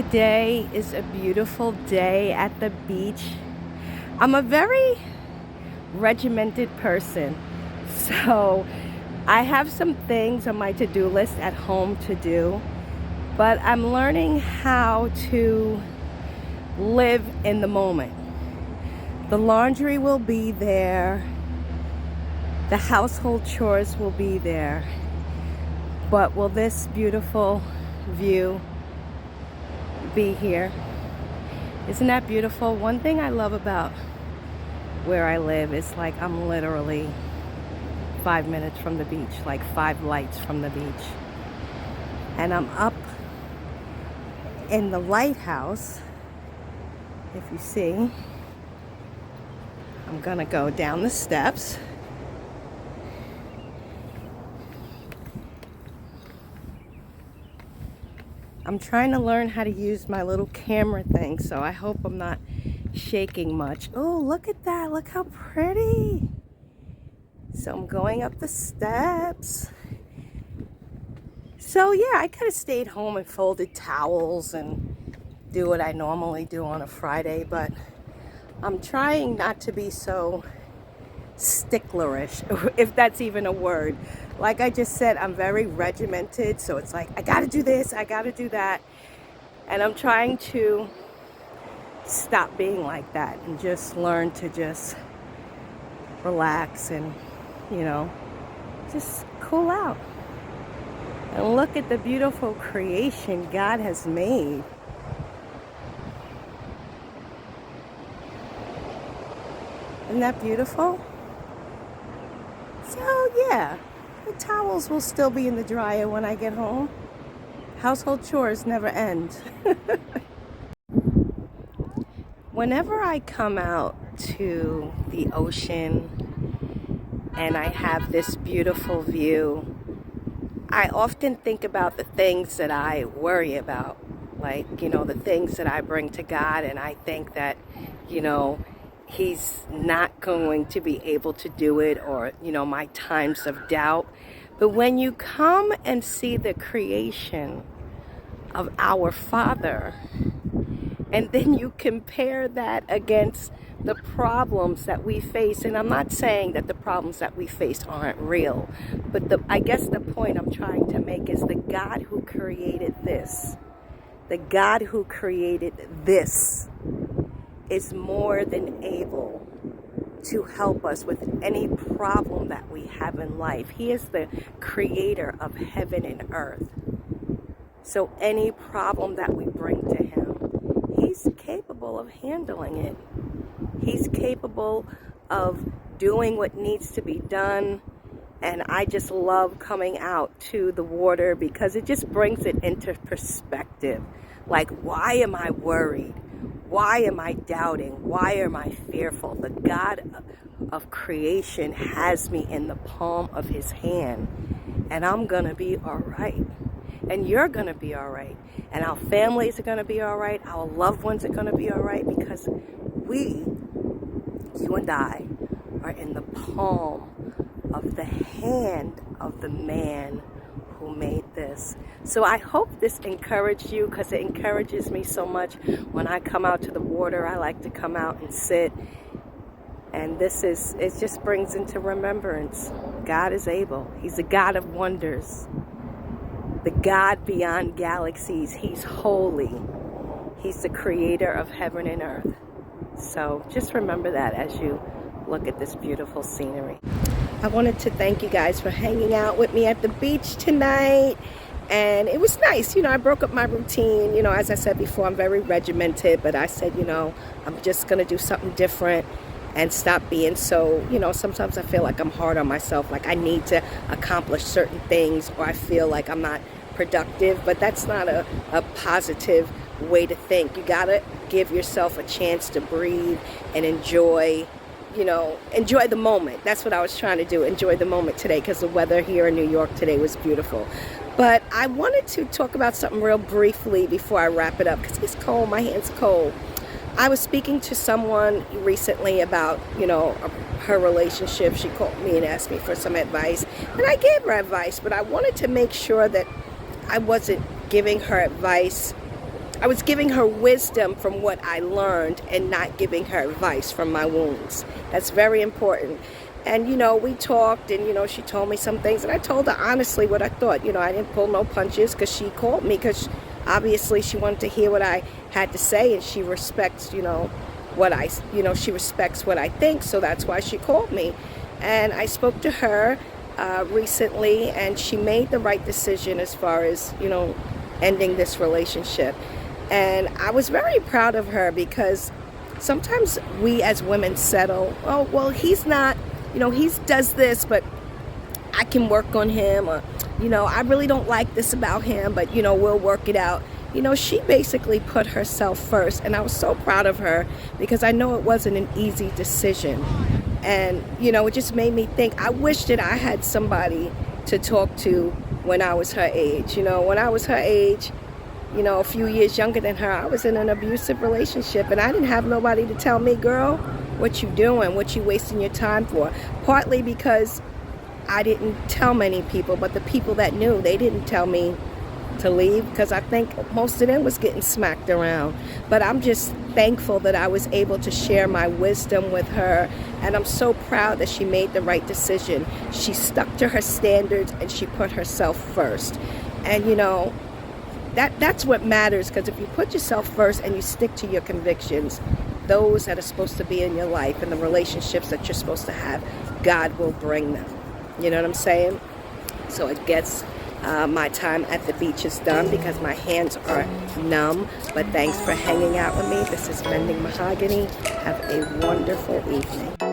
Today is a beautiful day at the beach. I'm a very regimented person, so I have some things on my to-do list at home to do, but I'm learning how to live in the moment. The laundry will be there, the household chores will be there, but will this beautiful view be here? Isn't that beautiful? One thing I love about where I live is like I'm literally 5 minutes from the beach, like 5 lights from the beach. And I'm up in the lighthouse. If you see, I'm gonna go down the steps. I'm trying to learn how to use my little camera thing, so I hope I'm not shaking much. Oh, look at that. Look how pretty. So I'm going up the steps. So yeah, I could have stayed home and folded towels and do what I normally do on a Friday, but I'm trying not to be so sticklerish, if that's even a word. Like I just said, I'm very regimented, so it's like I gotta do this, I gotta do that, and I'm trying to stop being like that and just learn to just relax and, you know, just cool out and look at the beautiful creation God has made. Isn't that beautiful? So yeah, the towels will still be in the dryer when I get home. Household chores never end. Whenever I come out to the ocean and I have this beautiful view, I often think about the things that I worry about, like, you know, the things that I bring to God, and I think that, you know, He's not going to be able to do it, or, you know, my times of doubt. But when you come and see the creation of our Father, and then you compare that against the problems that we face, and I'm not saying that the problems that we face aren't real, but I guess the point I'm trying to make is the God who created this, the God who created this is more than able to help us with any problem that we have in life. He is the creator of heaven and earth. So any problem that we bring to Him, He's capable of handling it. He's capable of doing what needs to be done. And I just love coming out to the water because it just brings it into perspective. Like, why am I worried? Why am I doubting? Why am I fearful? The God of creation has me in the palm of His hand, and I'm going to be all right. And you're going to be all right. And our families are going to be all right. Our loved ones are going to be all right because we, you and I, are in the palm of the hand of the man who made this. So I hope this encouraged you, because it encourages me so much. When I come out to the water, I like to come out and sit. And it just brings into remembrance, God is able. He's a God of wonders. The God beyond galaxies. He's holy. He's the creator of heaven and earth. So just remember that as you look at this beautiful scenery. I wanted to thank you guys for hanging out with me at the beach tonight. And it was nice. You know, I broke up my routine. You know, as I said before, I'm very regimented. But I said, you know, I'm just going to do something different and stop being so, you know, sometimes I feel like I'm hard on myself. Like I need to accomplish certain things, or I feel like I'm not productive. But that's not a positive way to think. You got to give yourself a chance to breathe and enjoy enjoy the moment. That's what I was trying to do, enjoy the moment today, because the weather here in New York today was beautiful. But I wanted to talk about something real briefly before I wrap it up, because it's cold, my hand's cold. I was speaking to someone recently about, her relationship. She called me and asked me for some advice, and I gave her advice, but I wanted to make sure that I wasn't giving her advice. I was giving her wisdom from what I learned and not giving her advice from my wounds. That's very important. And, we talked, and, she told me some things, and I told her honestly what I thought. I didn't pull no punches, because she called me, because obviously she wanted to hear what I had to say, and she respects, she respects what I think, so that's why she called me. And I spoke to her recently, and she made the right decision as far as, ending this relationship. And I was very proud of her, because sometimes we as women settle, oh, well, he's not, he does this, but I can work on him, or, I really don't like this about him, but, we'll work it out. She basically put herself first, and I was so proud of her, because I know it wasn't an easy decision. And, it just made me think, I wish that I had somebody to talk to when I was her age. When I was her age, a few years younger than her, I was in an abusive relationship, and I didn't have nobody to tell me, girl, what you doing, what you wasting your time for. Partly because I didn't tell many people, but the people that knew, they didn't tell me to leave, because I think most of them was getting smacked around. But I'm just thankful that I was able to share my wisdom with her, and I'm so proud that she made the right decision. She stuck to her standards, and she put herself first. And that's what matters, because if you put yourself first and you stick to your convictions, those that are supposed to be in your life and the relationships that you're supposed to have, God will bring them. You know what I'm saying? So I guess my time at the beach is done, because my hands are numb. But thanks for hanging out with me. This is Mending Mahogany. Have a wonderful evening.